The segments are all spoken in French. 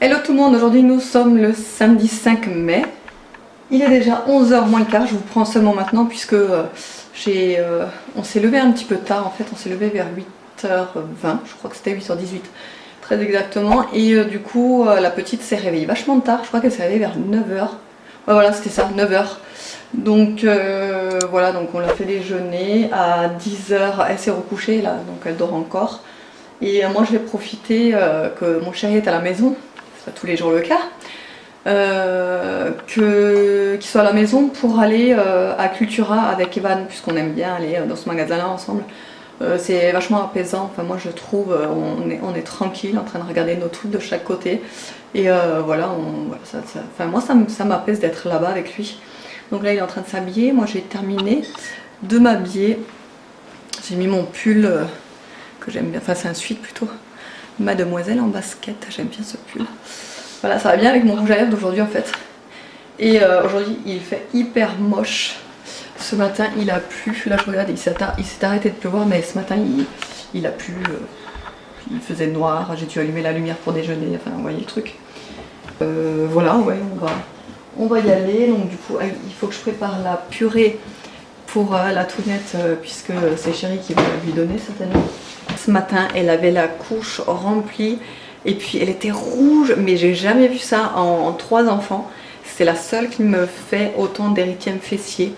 Hello tout le monde, aujourd'hui nous sommes le samedi 5 mai. Il est déjà 11h moins le quart, je vous prends seulement maintenant puisque on s'est levé un petit peu tard en fait, on s'est levé vers 8h20, je crois que c'était 8h18 très exactement. Et du coup la petite s'est réveillée vachement tard, je crois qu'elle s'est réveillée vers 9h. Ouais, voilà c'était ça, 9h. Donc voilà, donc on l'a fait déjeuner, à 10h elle s'est recouchée là, donc elle dort encore. Et moi je vais profiter que mon chéri est à la maison. C'est pas tous les jours le cas, qu'il soit à la maison pour aller à Cultura avec Evan, puisqu'on aime bien aller dans ce magasin-là ensemble. C'est vachement apaisant, enfin moi je trouve, on est tranquille en train de regarder nos trucs de chaque côté. Et voilà, moi ça m'apaise d'être là-bas avec lui. Donc là il est en train de s'habiller, moi j'ai terminé de m'habiller. J'ai mis mon pull que j'aime bien, enfin c'est un sweat plutôt. Mademoiselle en basket, j'aime bien ce pull. Voilà, ça va bien avec mon rouge à lèvres d'aujourd'hui en fait. Et aujourd'hui il fait hyper moche. Ce matin il a plu, là je regarde, il s'est arrêté de pleuvoir, mais ce matin il a plu, il faisait noir, j'ai dû allumer la lumière pour déjeuner, enfin vous voyez le truc. Voilà, ouais, on va y aller, donc du coup il faut que je prépare la purée pour la tounette, puisque c'est Chéri qui va lui donner certainement. Ce matin, elle avait la couche remplie et puis elle était rouge, mais j'ai jamais vu ça en 3 enfants. C'est la seule qui me fait autant d'érythème fessier.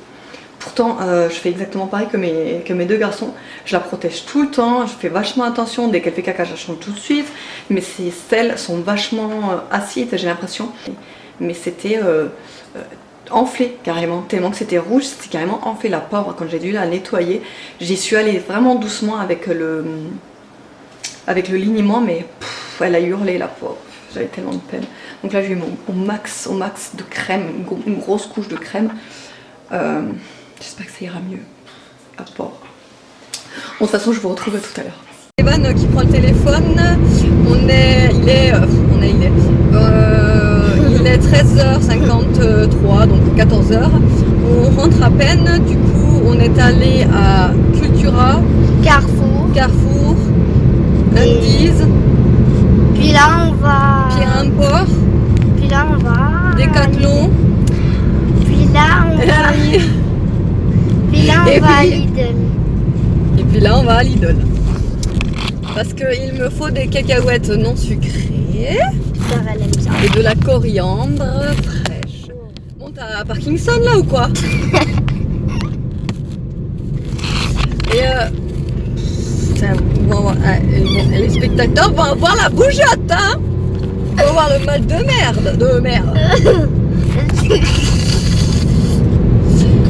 Pourtant, je fais exactement pareil que mes 2 garçons. Je la protège tout le temps, je fais vachement attention. Dès qu'elle fait caca, je la change tout de suite. Mais ces selles sont vachement acides, j'ai l'impression. Mais c'était enflé carrément, tellement que c'était rouge, c'était carrément enflé. La pauvre, quand j'ai dû la nettoyer, j'y suis allée vraiment doucement avec le liniment, mais elle a hurlé la pauvre, j'avais tellement de peine. Donc là j'ai eu au max de crème, une grosse couche de crème. J'espère que ça ira mieux. La pauvre. Bon, de toute façon je vous retrouve tout à l'heure. Evan qui prend le téléphone, il est 13h53, donc 14h. On rentre à peine, du coup on est allé à Cultura, Carrefour, Undies. Puis là on va... Pierre-Import. Puis là on va... Décathlon. Puis là on va... Puis là on va à Lidl. Et puis là on va à Lidl. Parce qu'il me faut des cacahuètes non sucrées. Elle aime bien. Et de la coriandre fraîche. Bon, t'as Parkinson là ou quoi? Et les spectateurs vont voir la bougeotte, hein. Ils vont voir le mal de merde.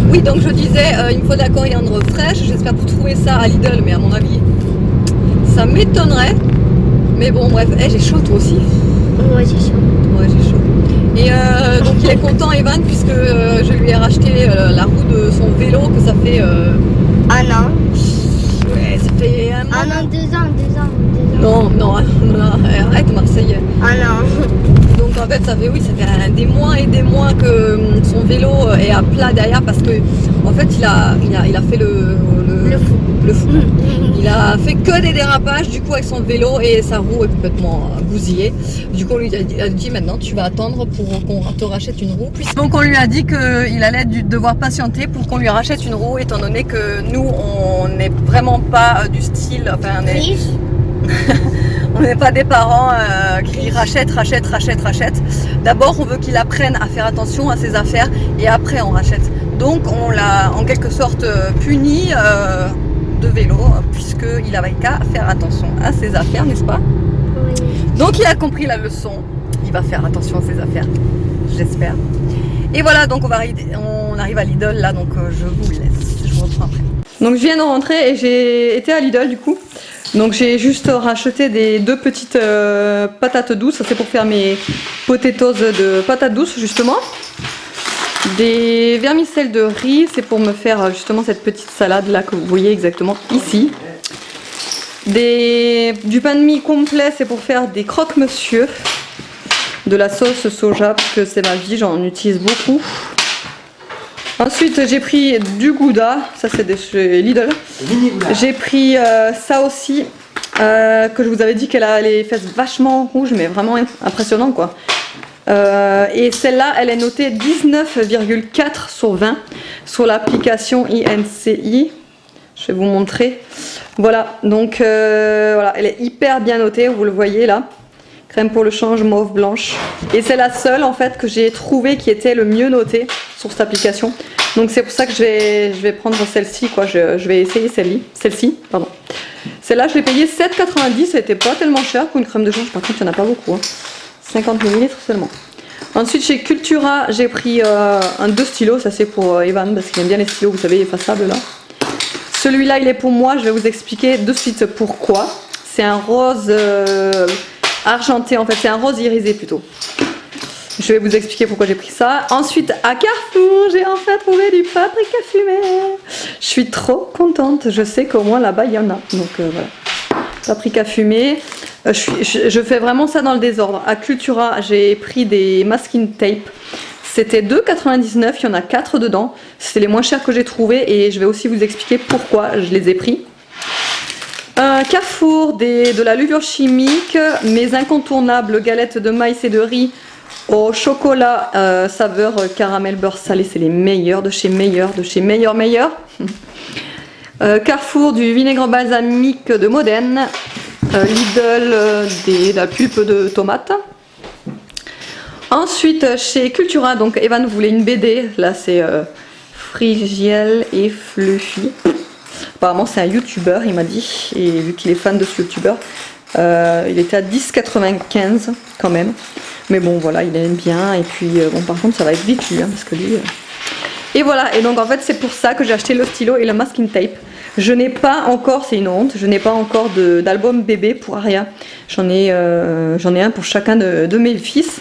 Oui, donc je disais, il me faut de la coriandre fraîche. J'espère pour trouver ça à Lidl, mais à mon avis, ça m'étonnerait. Mais bon, bref, j'ai chaud toi aussi. Ouais, j'ai chaud. Ouais, j'ai chaud. Et donc il est content Evan, puisque je lui ai racheté la roue de son vélo, que ça fait... Un an. Ouais, ça fait un an. 1 an, 2 ans. Non, arrête Marseille. Un an. Donc en fait ça fait des mois et des mois que son vélo est à plat derrière, parce que en fait il a fait le fou. Il a fait que des dérapages du coup avec son vélo et sa roue est complètement bousillée. Du coup on lui a dit maintenant tu vas attendre pour qu'on te rachète une roue. Donc on lui a dit qu'il allait devoir patienter pour qu'on lui rachète une roue, étant donné que nous on n'est vraiment pas du style, enfin on n'est pas des parents qui rachètent. D'abord on veut qu'il apprenne à faire attention à ses affaires et après on rachète. Donc on l'a en quelque sorte puni de vélo, puisqu'il n'avait qu'à faire attention à ses affaires, n'est-ce pas? Oui. Donc il a compris la leçon, il va faire attention à ses affaires, j'espère. Et voilà, donc on arrive à Lidl là, donc je vous laisse, je vous reprends après. Donc je viens de rentrer et j'ai été à Lidl du coup. Donc j'ai juste racheté des 2 petites patates douces, ça c'est pour faire mes potatoes de patates douces justement. Des vermicelles de riz, c'est pour me faire justement cette petite salade là que vous voyez exactement ici. Du pain de mie complet, c'est pour faire des croque-monsieur. De la sauce soja, parce que c'est ma vie, j'en utilise beaucoup. Ensuite j'ai pris du gouda, ça c'est de chez Lidl. J'ai pris ça aussi, que je vous avais dit qu'elle a les fesses vachement rouges, mais vraiment impressionnant quoi. Et celle-là, elle est notée 19,4 sur 20 sur l'application INCI. Je vais vous montrer. Voilà, donc voilà, elle est hyper bien notée, vous le voyez là. Crème pour le change mauve blanche. Et c'est la seule en fait que j'ai trouvée qui était le mieux notée sur cette application. Donc c'est pour ça que je vais prendre celle-ci quoi. Je vais essayer celle-ci, pardon. Celle-là, je l'ai payée 7,90. Ça n'était pas tellement cher pour une crème de change. Par contre, il n'y en a pas beaucoup. Hein. 50 ml seulement. Ensuite, chez Cultura, j'ai pris un 2 stylos. Ça, c'est pour Evan parce qu'il aime bien les stylos, vous savez, effaçables là. Celui-là, il est pour moi. Je vais vous expliquer de suite pourquoi. C'est un rose argenté. En fait, c'est un rose irisé plutôt. Je vais vous expliquer pourquoi j'ai pris ça. Ensuite, à Carrefour, j'ai enfin trouvé du paprika fumé. Je suis trop contente. Je sais qu'au moins là-bas, il y en a. Donc voilà. Paprika fumé. Je fais vraiment ça dans le désordre. À Cultura, j'ai pris des masking tape. C'était 2,99. Il y en a 4 dedans. C'est les moins chers que j'ai trouvés. Et je vais aussi vous expliquer pourquoi je les ai pris. Carrefour, de la levure chimique. Mes incontournables galettes de maïs et de riz au chocolat saveur caramel beurre salé, c'est les meilleurs de chez meilleurs. Carrefour, du vinaigre balsamique de Modène. Lidl, de la pulpe de tomate. Ensuite chez Cultura, donc Evan voulait une BD, là c'est Frigiel et Fluffy. Apparemment c'est un youtubeur, il m'a dit, et vu qu'il est fan de ce youtubeur, il était à 10,95 quand même. Mais bon voilà, il aime bien. Et puis bon, par contre ça va être vite lui hein, parce que lui et voilà, et donc en fait c'est pour ça que j'ai acheté le stylo et le masking tape. Je n'ai pas encore, c'est une honte, je n'ai pas encore d'album bébé pour Aria. J'en ai un pour chacun de mes fils.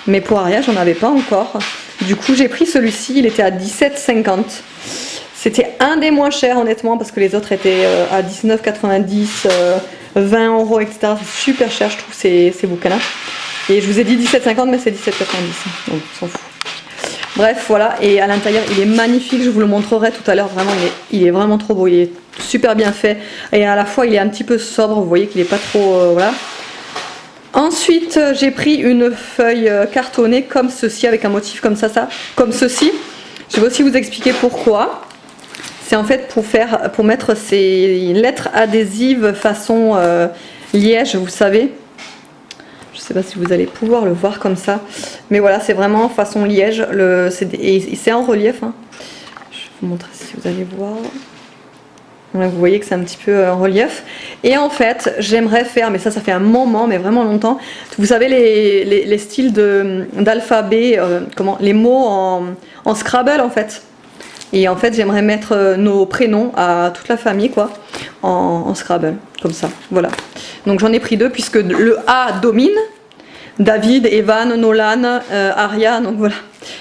Mais pour Aria j'en avais pas encore. Du coup j'ai pris celui-ci, il était à 17,50. C'était un des moins chers honnêtement parce que les autres étaient à 19,90, 20 €, etc. C'est super cher je trouve ces bouquins-là. Et je vous ai dit 17,50 mais c'est 17,90. Donc on s'en fout. Bref voilà, et à l'intérieur il est magnifique, je vous le montrerai tout à l'heure. Vraiment il est vraiment trop beau, il est super bien fait. Et à la fois il est un petit peu sobre, vous voyez qu'il est pas trop... voilà. Ensuite j'ai pris une feuille cartonnée comme ceci, avec un motif comme ça, comme ceci. Je vais aussi vous expliquer pourquoi. C'est en fait pour mettre ces lettres adhésives façon liège, vous savez. Je sais pas si vous allez pouvoir le voir comme ça. Mais voilà, c'est vraiment façon liège. C'est en relief. Hein. Je vais vous montrer si vous allez voir. Là, vous voyez que c'est un petit peu en relief. Et en fait, j'aimerais faire, mais ça fait un moment, mais vraiment longtemps. Vous savez les styles d'alphabet, les mots en Scrabble en fait. Et en fait, j'aimerais mettre nos prénoms à toute la famille, quoi, en Scrabble, comme ça. Voilà. Donc j'en ai pris 2 puisque le A domine. David, Evan, Nolan, Aria. Donc voilà.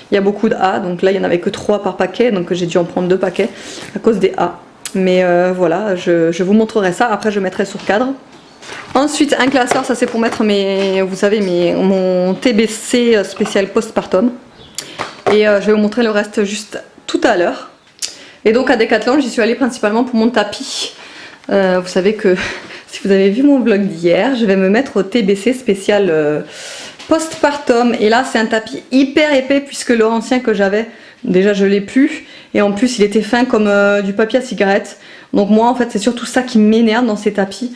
Il y a beaucoup de A. Donc là, il n'y en avait que 3 par paquet. Donc j'ai dû en prendre 2 paquets à cause des A. Mais voilà, je vous montrerai ça. Après, je mettrai sur cadre. Ensuite, un classeur. Ça, c'est pour mettre vous savez, mon TBC spécial postpartum. Et je vais vous montrer le reste juste tout à l'heure. Et donc à Decathlon, j'y suis allée principalement pour mon tapis. Vous savez que si vous avez vu mon vlog d'hier, je vais me mettre au TBC spécial postpartum. Et là c'est un tapis hyper épais puisque l'ancien que j'avais, déjà je l'ai plus. Et en plus il était fin comme du papier à cigarette. Donc moi en fait c'est surtout ça qui m'énerve dans ces tapis,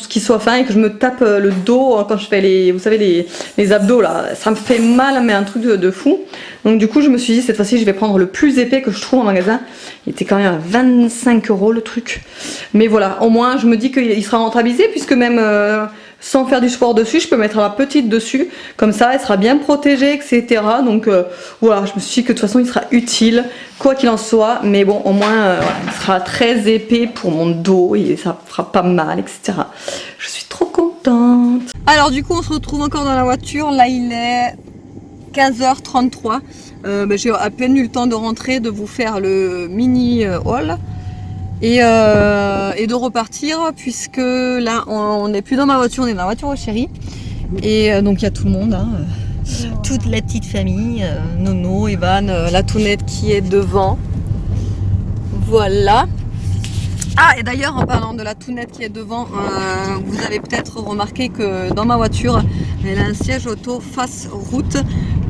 qui soient fins et que je me tape le dos quand je fais vous savez les abdos là, ça me fait mal mais un truc de fou. Donc du coup je me suis dit cette fois-ci je vais prendre le plus épais que je trouve en magasin. Il était quand même à 25 € le truc. Mais voilà, au moins je me dis qu'il sera rentabilisé puisque même sans faire du sport dessus, je peux mettre la petite dessus, comme ça elle sera bien protégée, etc. Donc voilà, je me suis dit que de toute façon il sera utile, quoi qu'il en soit, mais bon au moins il sera très épais pour mon dos et ça fera pas mal, etc. Je suis trop contente. Alors du coup on se retrouve encore dans la voiture, là il est 15h33. J'ai à peine eu le temps de rentrer, de vous faire le mini haul. Et de repartir puisque là on n'est plus dans ma voiture, on est dans la voiture au chéri. Et donc il y a tout le monde, hein, toute la petite famille, Nono, Evan, la tounette qui est devant. Voilà. Ah, et d'ailleurs, en parlant de la tounette qui est devant, vous avez peut-être remarqué que dans ma voiture, elle a un siège auto face route,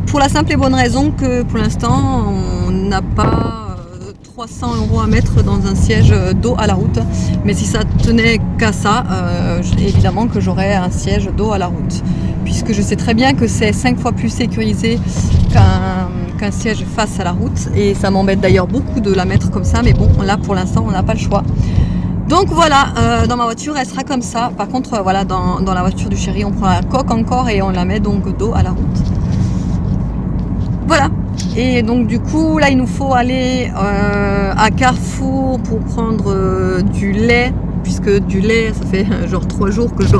pour la simple et bonne raison que pour l'instant, on n'a pas 300 € à mettre dans un siège dos à la route. Mais si ça tenait qu'à ça, évidemment que j'aurais un siège dos à la route. Puisque je sais très bien que c'est 5 fois plus sécurisé qu'un siège face à la route. Et ça m'embête d'ailleurs beaucoup de la mettre comme ça. Mais bon, là pour l'instant, on n'a pas le choix. Donc voilà, dans ma voiture, elle sera comme ça. Par contre, voilà, dans la voiture du chéri, on prend la coque encore et on la met donc dos à la route. Voilà. Et donc du coup, là, il nous faut aller à Carrefour pour prendre du lait. Puisque du lait, ça fait genre 3 jours que je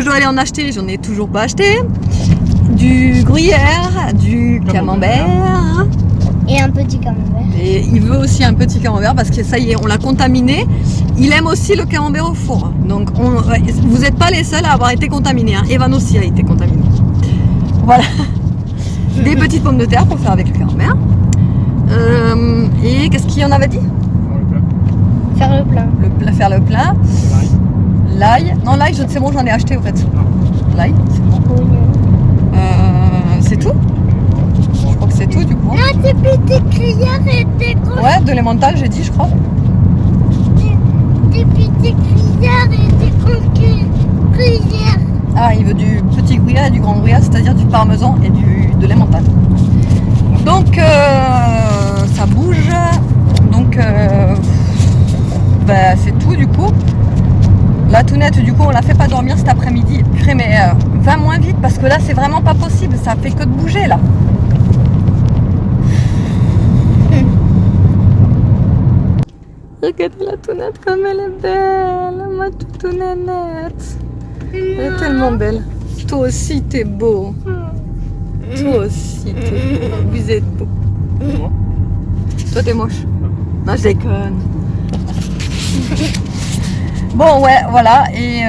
dois aller en acheter. J'en ai toujours pas acheté. Du gruyère, du camembert. Et un petit camembert. Et il veut aussi un petit camembert parce que ça y est, on l'a contaminé. Il aime aussi le camembert au four. Donc vous n'êtes pas les seuls à avoir été contaminés. Hein. Evan aussi a été contaminé. Voilà. Des petites pommes de terre pour faire avec le camembert. Et qu'est-ce qu'il y en avait dit? Faire le plein. Faire le plein. L'ail. Non, l'ail, c'est bon, j'en ai acheté au fait. L'ail, c'est bon. C'est tout? Je crois que c'est tout du coup. Ah, des petites cuillères et des grosses. Ouais, de l'emmental, j'ai dit, je crois. Des petites cuillères et des grosses cuillères. Ah, il veut du petit gruyère et du grand gruyère, c'est-à-dire du parmesan et de l'emmental. Donc, ça bouge. Donc, bah, c'est tout du coup. La tounette, du coup, on la fait pas dormir cet après-midi. Purée, mais va moins vite parce que là, c'est vraiment pas possible. Ça fait que de bouger là. Regardez la tounette comme elle est belle, ma toutounette. Elle est tellement belle. Toi aussi t'es beau. Toi aussi t'es beau. Vous êtes beau. Toi t'es moche. Non, je déconne. Bon ouais, voilà. Et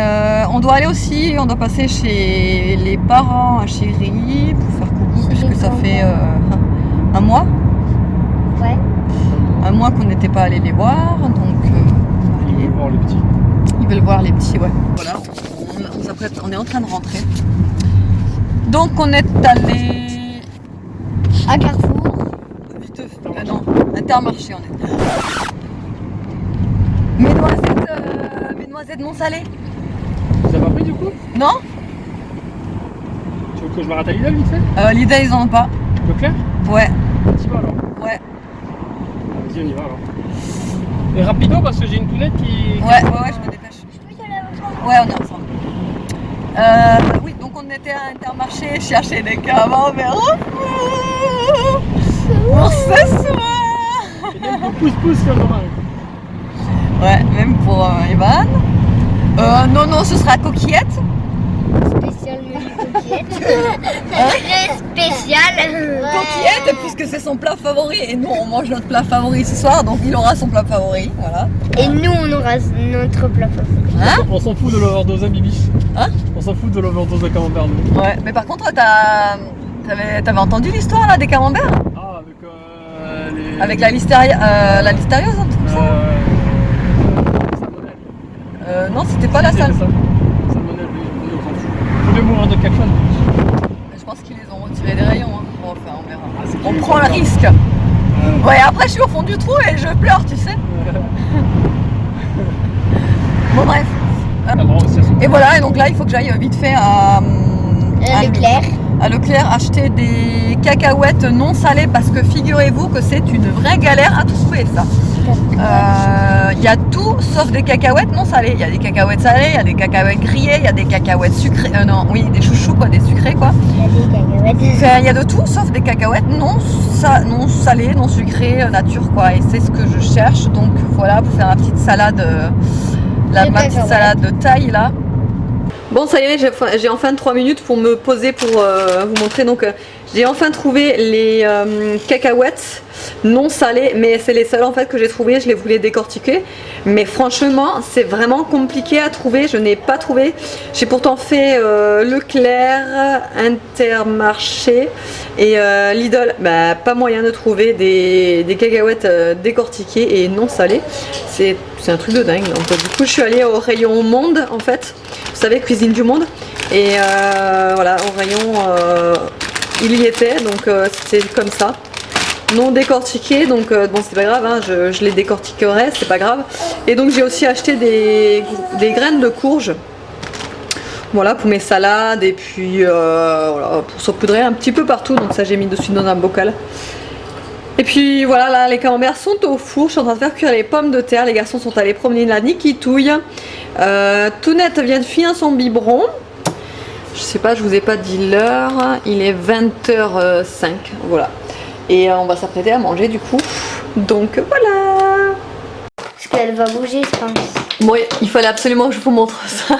on doit aller aussi, on doit passer chez les parents à Chéri pour faire coucou puisque ça fait un mois. Ouais. Un mois qu'on n'était pas allé les voir, donc Ils veulent voir les petits. Ils veulent voir les petits, ouais. Voilà, on s'apprête, on est en train de rentrer. Donc on est allé À Carrefour. vite, non, Intermarché on est. Mesdemoiselles non salées. Vous avez pas pris du coup? Non, Tu veux que je m'arrête à Lidl vite fait? Lidl ils en ont pas. Leclerc? Ouais, Tu vas alors? ouais, Vas-y, on y va alors. Et rapido parce que j'ai une tounette qui. ouais, je me dépêche. Ouais, on est ensemble. Oui, donc on était à Intermarché chercher des camemberts pour ce soir. Et même pouce sur le bras. Ouais, même pour Evan. Non, ce sera coquillette. Spécial menu coquillette. Très spécial. Coquillette, puisque c'est son plat favori. Et nous, on mange notre plat favori ce soir, donc il aura son plat favori. Voilà. Et nous, on aura notre plat favori. Hein? On s'en fout de l'overdose à Bibi. Hein? On s'en fout de l'overdose à camembert. nous. Ouais, mais par contre, t'avais entendu l'histoire là des camemberts? Ah, avec les. Avec la listériose, un truc comme ça? Salmonelle. Non, c'était pas la Si, salle. c'est ça. Salmonelle, on s'en fout. Vous voulez mourir de quelque chose? Je pense qu'ils les ont retirés des rayons. Hein. Bon, enfin, on verra. Ah, c'est On qui, prend le ça risque. Ouais, après, je suis au fond du trou et je pleure, tu sais. Bon, bref. Et voilà, et donc là, il faut que j'aille vite fait à Leclerc. À Leclerc acheter des cacahuètes non salées parce que figurez-vous que c'est une vraie galère à trouver ça. Il y a tout sauf des cacahuètes non salées. Il y a des cacahuètes salées, il y a des cacahuètes grillées, il y a des cacahuètes sucrées. Non, oui, des chouchous quoi, des sucrés quoi. Enfin, il y a de tout sauf des cacahuètes non salées, non sucrées, nature quoi. Et c'est ce que je cherche. Donc voilà, pour faire ma petite salade, ma petite salade de taille là. Bon, ça y est, j'ai enfin 3 minutes pour me poser pour vous montrer. Donc, j'ai enfin trouvé les cacahuètes non salées, mais c'est les seules en fait que j'ai trouvé. Je les voulais décortiquer, mais franchement, c'est vraiment compliqué à trouver. Je n'ai pas trouvé. J'ai pourtant fait Leclerc, Intermarché et Lidl. Bah, pas moyen de trouver des cacahuètes décortiquées et non salées. C'est un truc de dingue. Donc, du coup, je suis allée au rayon Monde en fait. Vous savez, Cuisine du Monde. Et voilà, au rayon, il y était, donc c'était comme ça. Non décortiqué, donc bon, c'est pas grave, hein, je les décortiquerai, c'est pas grave. Et donc j'ai aussi acheté des graines de courge. Voilà, pour mes salades et puis voilà, pour saupoudrer un petit peu partout. Donc ça, j'ai mis dessus dans un bocal. Et puis voilà, là les camemberts sont au four. Je suis en train de faire cuire les pommes de terre. Les garçons sont allés promener la Nikitouille. Tounette vient de finir son biberon. Je sais pas, je vous ai pas dit l'heure. Il est 20h05. Voilà. Et on va s'apprêter à manger du coup. Donc voilà. Parce qu'elle va bouger, je pense. Oui, il fallait absolument que je vous montre ça.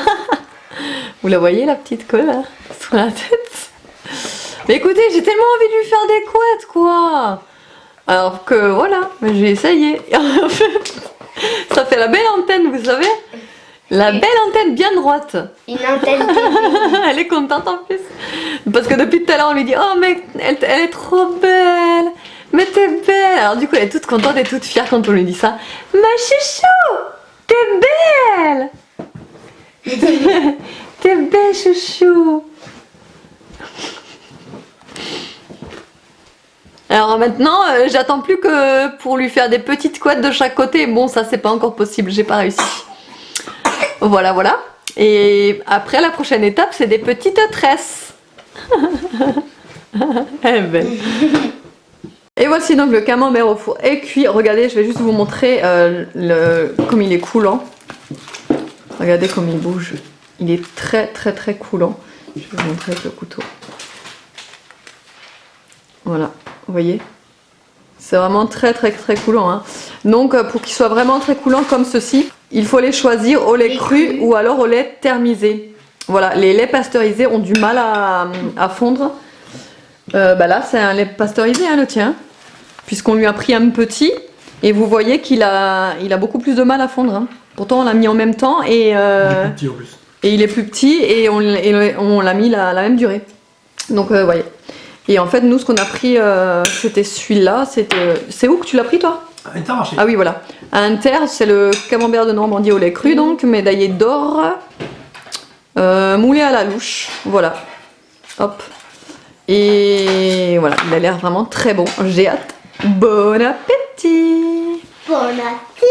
Vous la voyez, la petite colle là, sur la tête? Mais écoutez, j'ai tellement envie de lui faire des couettes, quoi. Alors que voilà, j'ai essayé. En fait, ça fait la belle antenne, vous savez. La belle antenne bien droite. Une antenne. Elle est contente en plus. Parce que depuis tout à l'heure, on lui dit: oh mec, elle est trop belle. Mais t'es belle. Alors du coup, elle est toute contente et toute fière quand on lui dit ça. Ma chouchou, t'es belle. T'es belle, chouchou. Alors maintenant, j'attends plus que pour lui faire des petites couettes de chaque côté. Bon, ça c'est pas encore possible, j'ai pas réussi. Voilà, voilà. Et après, la prochaine étape, c'est des petites tresses. Elle est belle. Et voici donc le camembert au four est cuit. Regardez, je vais juste vous montrer comme il est coulant. Regardez comme il bouge. Il est très très très coulant. Je vais vous montrer avec le couteau. Voilà, vous voyez, c'est vraiment très très très coulant, hein. Donc pour qu'il soit vraiment très coulant comme ceci, il faut les choisir au lait cru ou alors au lait thermisé. Voilà, les laits pasteurisés ont du mal à fondre. Bah là c'est un lait pasteurisé, hein, le tien, puisqu'on lui a pris un petit et vous voyez qu'il a beaucoup plus de mal à fondre, hein. Pourtant on l'a mis en même temps et, il est plus petit en plus. Et il est plus petit et on l'a mis la même durée. Donc vous voyez. Et en fait, nous, ce qu'on a pris, c'était celui-là. C'est où que tu l'as pris, toi? À Intermarché. Ah oui, voilà. À Inter, c'est le camembert de Normandie au lait cru, donc, médaillé d'or, moulé à la louche. Voilà. Hop. Et voilà, il a l'air vraiment très bon. J'ai hâte. Bon appétit! Bon appétit!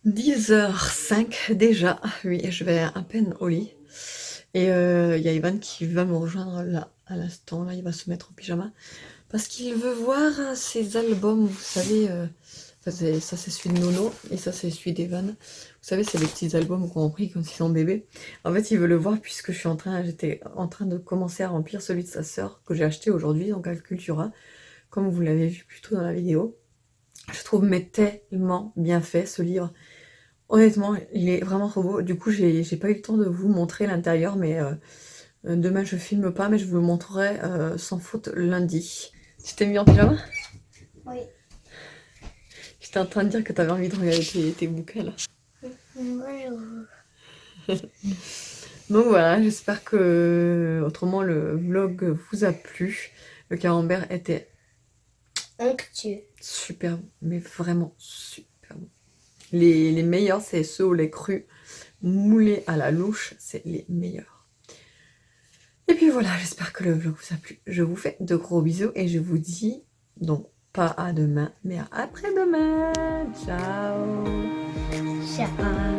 10h05 déjà, oui, je vais à peine au lit. Et il y a Ivan qui va me rejoindre là, à l'instant, là, il va se mettre en pyjama. Parce qu'il veut voir ses albums, vous savez, ça c'est celui de Nono, et ça c'est celui d'Evan. Vous savez, c'est les petits albums qu'on a pris quand ils sont bébés. En fait, il veut le voir puisque j'étais en train de commencer à remplir celui de sa sœur, que j'ai acheté aujourd'hui, donc à Cultura, comme vous l'avez vu plus tôt dans la vidéo. Je trouve mais tellement bien fait ce livre. Honnêtement, il est vraiment trop beau. Du coup, j'ai pas eu le temps de vous montrer l'intérieur, mais demain je filme pas, mais je vous le montrerai sans faute lundi. Tu t'es mis en pyjama? Oui. J'étais en train de dire que t'avais envie de regarder tes bouquins là. Bonjour. Donc voilà, j'espère que autrement le vlog vous a plu. Le camembert était Onctueux. super bon, mais vraiment super bon. Les meilleurs, c'est ceux au lait cru, moulés à la louche, c'est les meilleurs. Et puis voilà, j'espère que le vlog vous a plu. Je vous fais de gros bisous et je vous dis, non, pas à demain, mais à après-demain. Ciao. Ciao.